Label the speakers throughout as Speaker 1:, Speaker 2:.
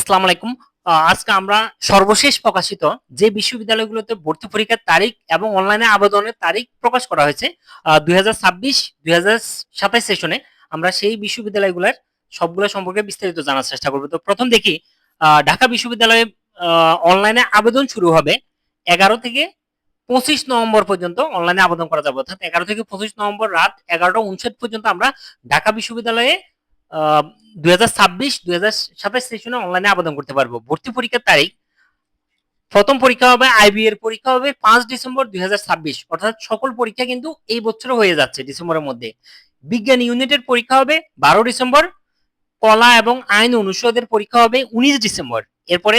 Speaker 1: আসসালামু আলাইকুম। আজকে আমরা সর্বশেষ প্রকাশিত যে বিশ্ববিদ্যালয়গুলোতে ভর্তি পরীক্ষার তারিখ এবং অনলাইনে আবেদনের তারিখ প্রকাশ করা হয়েছে 2026-2027 সেশনে আমরা সেই বিশ্ববিদ্যালয়গুলোর সবগুলো সম্পর্কে বিস্তারিত জানার চেষ্টা করব। তো প্রথম দেখি ঢাকা বিশ্ববিদ্যালয়ে অনলাইনে আবেদন শুরু হবে 11 থেকে 25 নভেম্বর পর্যন্ত অনলাইনে আবেদন করা যাবে, অর্থাৎ 11 থেকে 25 নভেম্বর রাত 11টা 59 পর্যন্ত আমরা ঢাকা বিশ্ববিদ্যালয়ে 2026-2027 সেশনে অনলাইনে আবেদন করতে পারবো। ভর্তি পরীক্ষার তারিখ প্রথম পরীক্ষা হবে আইবি এর পরীক্ষা হবে 5 ডিসেম্বর 2026, অর্থাৎ সকল পরীক্ষা কিন্তু এই বছর হয়ে যাচ্ছে ডিসেম্বরের মধ্যে। বিজ্ঞান ইউনিটের পরীক্ষা হবে 12 ডিসেম্বর, কলা এবং আইন অনুষদের পরীক্ষা হবে 19 ডিসেম্বর। এরপরে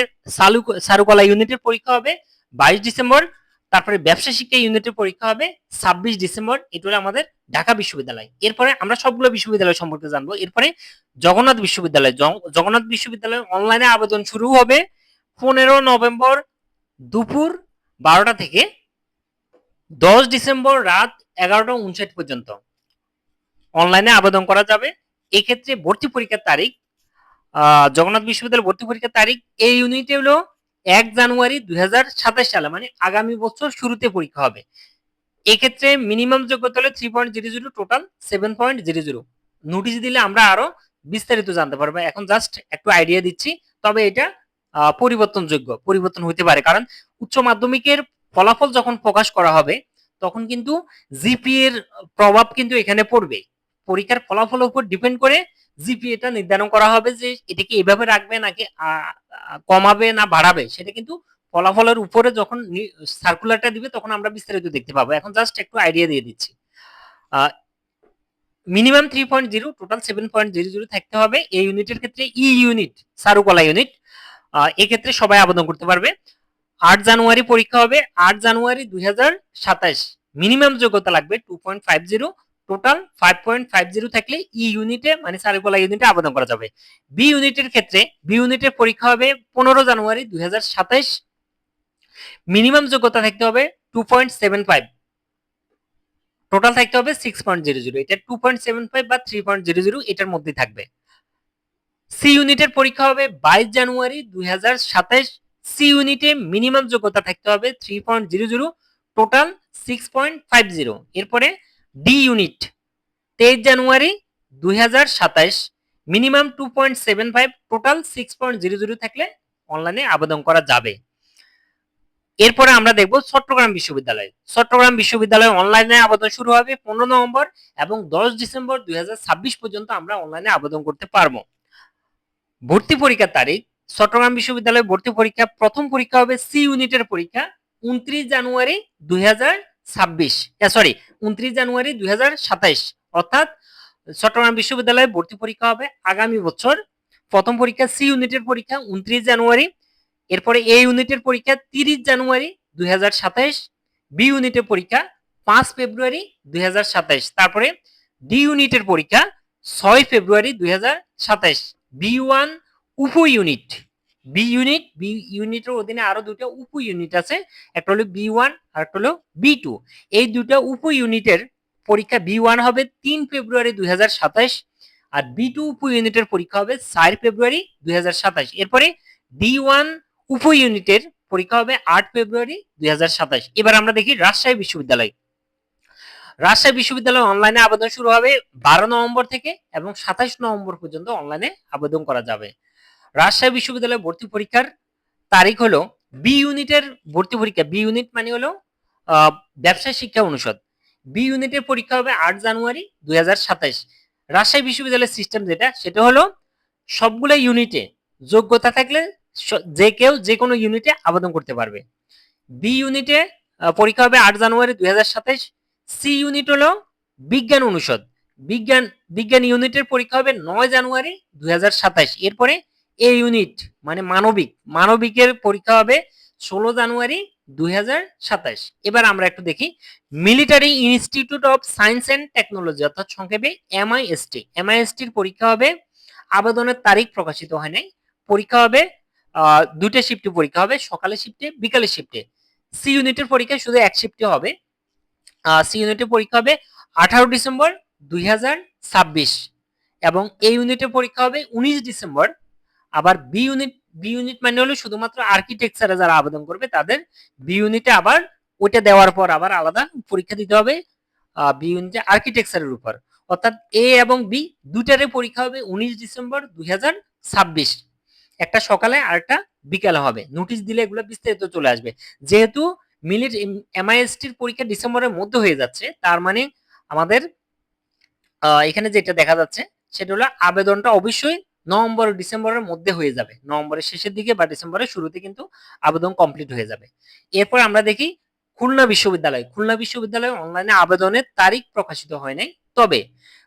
Speaker 1: চারুকলা ইউনিটের পরীক্ষা হবে 22 ডিসেম্বর। তারপরে ব্যবসা শিক্ষা ইউনিটের পরীক্ষা হবে 26 ডিসেম্বর। এটা হলো আমাদের ঢাকা বিশ্ববিদ্যালয়। এরপরে আমরা সবগুলো বিশ্ববিদ্যালয় সম্পর্কে জানবো। এরপরে জগন্নাথ বিশ্ববিদ্যালয়, জগন্নাথ বিশ্ববিদ্যালয় অনলাইনে আবেদন শুরু হবে 15 নভেম্বর দুপুর 12টা থেকে 10 ডিসেম্বর রাত 11টা 59 পর্যন্ত অনলাইনে আবেদন করা যাবে। এক্ষেত্রে ভর্তি পরীক্ষার তারিখ জগন্নাথ বিশ্ববিদ্যালয় ভর্তি পরীক্ষার তারিখ এই ইউনিটে হলো 1 জানুয়ারি 2027 সালে, মানে আগামী বছর শুরুতে পরীক্ষা হবে। এক্ষেত্রে মিনিমাম যোগ্যতা হলো 3.00, টোটাল 7.00। নোটিশ দিলে আমরা আরো বিস্তারিত জানতে পারবো, এখন জাস্ট একটু আইডিয়া দিচ্ছি। তবে এটা পরিবর্তনযোগ্য, পরিবর্তন হতে পারে, কারণ উচ্চ মাধ্যমিকের ফলাফল যখন প্রকাশ করা হবে তখন কিন্তু জিপিএ এর প্রভাব কিন্তু এখানে পড়বে। পরীক্ষার ফলাফলের উপর ডিপেন্ড করে জিপিএটা নির্ধারণ করা হবে যে এটা কি এভাবে রাখবে নাকি কমাবে না বাড়াবে, সেটা কিন্তু ফলাফলের উপরে যখন সার্কুলারটা দিবে তখন আমরা বিস্তারিত দেখতে পাবো। এখন জাস্ট একটু আইডিয়া দিয়ে দিচ্ছি। মিনিমাম 3.0, টোটাল 7.00 থাকতে হবে। এই ইউনিটের ক্ষেত্রে ই ইউনিট, চারুকলা ইউনিট, এক্ষেত্রে সবাই আবেদন করতে পারবে। 8 জানুয়ারি পরীক্ষা হবে, 8 জানুয়ারি 2027। মিনিমাম যোগ্যতা লাগবে 2.50, টোটাল 5.50 থাকলে ই ইউনিটে মানে চারুকলা ইউনিটে আবেদন করা যাবে। বি ইউনিটের ক্ষেত্রে বি ইউনিটের পরীক্ষা হবে 15 জানুয়ারি 2027। মিনিমাম যোগ্যতা থাকতে হবে 2.75, টোটাল থাকতে হবে 6.00। এটা 2.75 বা 3.00 এটার মধ্যে থাকবে। সি ইউনিটের পরীক্ষা হবে 22 জানুয়ারি 2027। সি ইউনিটে মিনিমাম যোগ্যতা থাকতে হবে 3.00, টোটাল 6.50। এরপরে ডি ইউনিট 23 জানুয়ারি 2027, মিনিমাম 2.75, টোটাল 6.00 থাকলে অনলাইনে আবেদন করা যাবে। এরপরে আমরা দেখব চট্টগ্রাম বিশ্ববিদ্যালয়। চট্টগ্রাম বিশ্ববিদ্যালয়ে অনলাইনে আবেদন শুরু হবে 15 নভেম্বর এবং 10 ডিসেম্বর 2026 পর্যন্ত আমরা অনলাইনে আবেদন করতে পারবো। ভর্তি পরীক্ষার তারিখ চট্টগ্রাম বিশ্ববিদ্যালয়ে ভর্তি পরীক্ষা প্রথম পরীক্ষা হবে সি ইউনিটের পরীক্ষা 29 জানুয়ারি 2026, সরি 29 জানুয়ারি 2027, অর্থাৎ চট্টগ্রাম বিশ্ববিদ্যালয়ে ভর্তি পরীক্ষা হবে আগামী বছর। প্রথম পরীক্ষা সি ইউনিটের পরীক্ষা 29 জানুয়ারি। এরপরে এ ইউনিটের পরীক্ষা 30 জানুয়ারি 2027। বি ইউনিটের পরীক্ষা 5 ফেব্রুয়ারি 2027। তারপরে ডি ইউনিটের পরীক্ষা 6 ফেব্রুয়ারি 2027। বি1 উপ ইউনিট, বি ইউনিটের অধীনে আরো দুটো উপ ইউনিট আছে, একটা হলো বি1 আর একটা হলো বি2। এই দুটো উপ ইউনিটের পরীক্ষা বি1 হবে 3 ফেব্রুয়ারি 2027 আর বি2 উপ ইউনিটের পরীক্ষা হবে 4 ফেব্রুয়ারি 2027। এরপরে ডি1 উপ ইউনিটের পরীক্ষা হবে 8 ফেব্রুয়ারি 2027। এবার আমরা দেখি রাজশাহী বিশ্ববিদ্যালয়। রাজশাহী বিশ্ববিদ্যালয়ে অনলাইনে আবেদন শুরু হবে 12 নভেম্বর থেকে এবং 27 নভেম্বর পর্যন্ত অনলাইনে আবেদন করা যাবে। রাজশাহী বিশ্ববিদ্যালয়ে ভর্তি পরীক্ষার তারিখ হলো বি ইউনিটের ভর্তি পরীক্ষা, বি ইউনিট মানে হলো ব্যবসা শিক্ষা অনুষদ। বি ইউনিটের পরীক্ষা হবে 8 জানুয়ারি 2027। রাজশাহী বিশ্ববিদ্যালয়ের সিস্টেম যেটা সেটা হলো সবগুলো ইউনিটে যোগ্যতা থাকলে যে কেউ যে কোনো ইউনিটে আবেদন করতে পারবে। বি ইউনিটে পরীক্ষা হবে 8 জানুয়ারি 2027। সি ইউনিট হলো বিজ্ঞান অনুষদ, বিজ্ঞান ইউনিটের পরীক্ষা হবে 9 জানুয়ারি 2027। এরপরে এ ইউনিট মানে মানবিকের পরীক্ষা হবে 16 জানুয়ারি 2027। এবার আমরা একটু দেখি military institute of science and technology, অর্থাৎ সংক্ষেপে এমআইএসটির পরীক্ষা হবে, আবেদনের তারিখ প্রকাশিত হয় নাই। পরীক্ষা হবে দুইটা শিফটে পরীক্ষা হবে, সকালে শিফটে বিকালে শিফটে। সি ইউনিটের পরীক্ষা শুধু এক শিফটে হবে। সি ইউনিটের পরীক্ষা হবে 18 ডিসেম্বর 2026 এবং এ ইউনিটের পরীক্ষা হবে 19 ডিসেম্বর। আবার বি ইউনিট মানে হলো শুধুমাত্র আর্কিটেকচারে যারা আবেদন করবে তাদের বি ইউনিটে আবার ওইটা দেওয়ার পর আবার আলাদা পরীক্ষা দিতে হবে বি ইউনিটে আর্কিটেকচারের উপর। অর্থাৎ এ এবং বি দুটারে পরীক্ষা হবে 19 ডিসেম্বর 2026, একটা সকালে আর একটা বিকালে হবে। নোটিশ দিলে এগুলো বিস্তারিত চলে আসবে। যেহেতু মিলিট এমআইএসটির পরীক্ষা ডিসেম্বরের মধ্যে হয়ে যাচ্ছে, তার মানে আমাদের এখানে যেটা দেখা যাচ্ছে সেটা হলো আবেদনটা অবশ্যই নভেম্বর ডিসেম্বরের মধ্যে হয়ে যাবে, নভেম্বরের শেষের দিকে বা ডিসেম্বরের শুরুতে কিন্তু আবেদন কমপ্লিট হয়ে যাবে। এরপর আমরা দেখি খুলনা বিশ্ববিদ্যালয় অনলাইনে আবেদনের তারিখ প্রকাশিত হয় নাই, তবে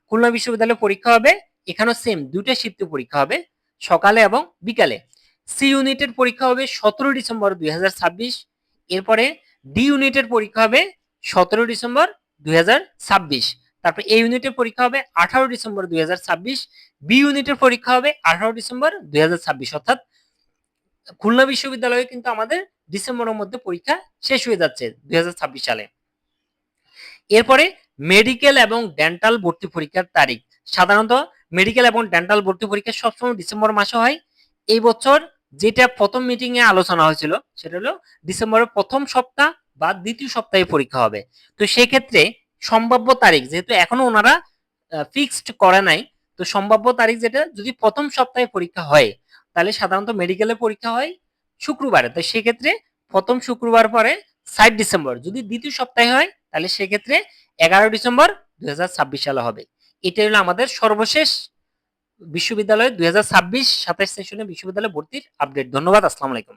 Speaker 1: খুলনা বিশ্ববিদ্যালয়ে পরীক্ষা হবে, এখানেও সেম দুইটা শিফটে পরীক্ষা হবে, সকালে এবং বিকালে। সি ইউনিটের পরীক্ষা হবে 17 ডিসেম্বর 2026, এরপরে ডি ইউনিটের পরীক্ষা হবে 17 ডিসেম্বর 2026, তারপর এ ইউনিটের পরীক্ষা হবে 18 ডিসেম্বর 2026, বি ইউনিটের পরীক্ষা হবে 18 ডিসেম্বর 2026। অর্থাৎ খুলনা বিশ্ববিদ্যালয়ে কিন্তু আমাদের ডিসেম্বরের মধ্যে পরীক্ষা শেষ হয়ে যাচ্ছে 2026 সালে। এরপরে মেডিকেল এবং ডেন্টাল ভর্তি পরীক্ষার তারিখ, সাধারণত মেডিকেল এবং ডেন্টাল ভর্তি পরীক্ষা সবসময় ডিসেম্বর মাসে হয়। এই বছর যেটা প্রথম মিটিং এ আলোচনা হয়েছিল সেটা হলো ডিসেম্বরের প্রথম সপ্তাহ বা দ্বিতীয় সপ্তাহে পরীক্ষা হবে। তো সেই ক্ষেত্রে সম্ভাব্য তারিখ যেহেতু এখনো ওনারা ফিক্সড করে নাই, তো সম্ভাব্য তারিখ যেটা যদি প্রথম সপ্তাহে পরীক্ষা হয় তাহলে সাধারণত মেডিকেলে পরীক্ষা হয় শুক্রবারে, তো সেক্ষেত্রে প্রথম শুক্রবার পরে 7 ডিসেম্বর, যদি দ্বিতীয় সপ্তাহে হয় তাহলে সেক্ষেত্রে 11 ডিসেম্বর 2026 সালে হবে। এটা হলো আমাদের সর্বশেষ বিশ্ববিদ্যালয় 2026-27 সেশনে বিশ্ববিদ্যালয় ভর্তির আপডেট। ধন্যবাদ, আসসালামু আলাইকুম।